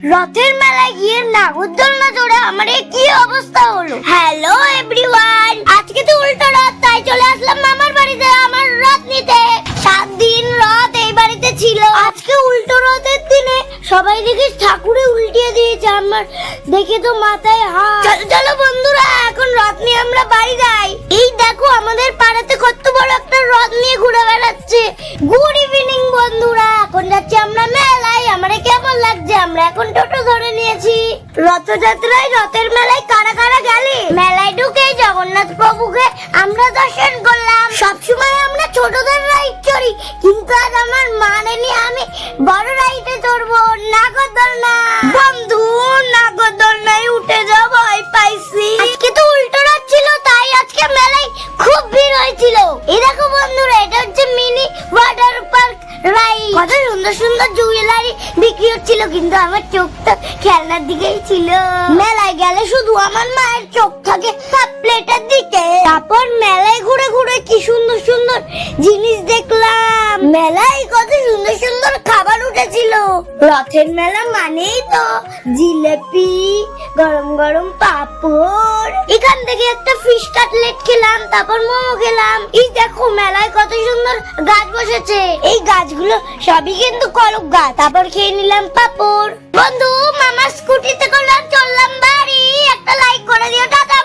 রথের মেলায় গিয়ে নাগরদোলনা চড়ে আমার কি অবস্থা হলো। হ্যালো এভরিওয়ান, আজকে তো উল্টো রথ, তাই চলে আসলাম মামার বাড়িতে আমার রথ নিতে। 7 দিন রথ এই বাড়িতে ছিল, আজকে উল্টো রথের দিনে সবাই দেখি ঠাকুরে উল্টিয়ে দিয়েছে। আমার দেখে তো মাথায় হাত। চলো চলো বন্ধুরা, এখন রথ নিয়ে আমরা বাড়ি যাই। এই দেখো আমাদের পাড়াতে কত বড় একটা রথ নিয়ে ঘুরে বেড়াচ্ছে। গুড ইভিনিং বন্ধুরা, এখন যাচ্ছি আমরা মেলায়। আমারে কেমন লাগছে? আমরা এখন টোটো ধরে নিয়েছি। রথযাত্রায় রথের মেলায় কারা কারা গেলে? মেলায় ঢুকে জগন্নাথ প্রভুকে আমরা দর্শন করলাম। সবসময় আমরা ছোটদের রাইড চড়ি, কিন্তু আজ আমার মানেনি, আমি বড় রাইডে চড়বো, নাগরদোলনা। বন্ধু, নাগরদোলনায় উঠে যাও, ভয় পাইছি। আজকে তো উল্টো রথ ছিল, তাই আজকে মেলায় খুব ভিড় হয়েছিল। এই দেখো বন্ধুরা, এটা হচ্ছে মিনি ওয়াটার পার্ক রাইড। কত সুন্দর সুন্দর জুয়েলারি বিক্রি হচ্ছিল, কিন্তু আমার চোখটা খেলনার দিকেই ছিল। মেলায় গেলে শুধু আমার মায়ের চোখ থাকে প্লেটের দিকে। তারপর মেলায় ঘুরে ঘুরে কি সুন্দর সুন্দর জিনিস দেখলাম। মেলায় কত সুন্দর সুন্দর খাবার উঠেছিল। রথের মেলা মানেই তো জিলেপি, গরম গরম পাপড়। এখান থেকে একটা ফিশ কাটলেট খেলাম, তারপর মোমো খেলাম। এই দেখো মেলায় কত সুন্দর গাছ বসেছে। এই গাছগুলো সবই কিন্তু কলক গাছ। তারপর খেয়ে নিলাম পাপড়। বন্ধু, মামার স্কুটিতে করলাম, চললাম বাড়ি। একটা লাইক করে দিও, টাটা।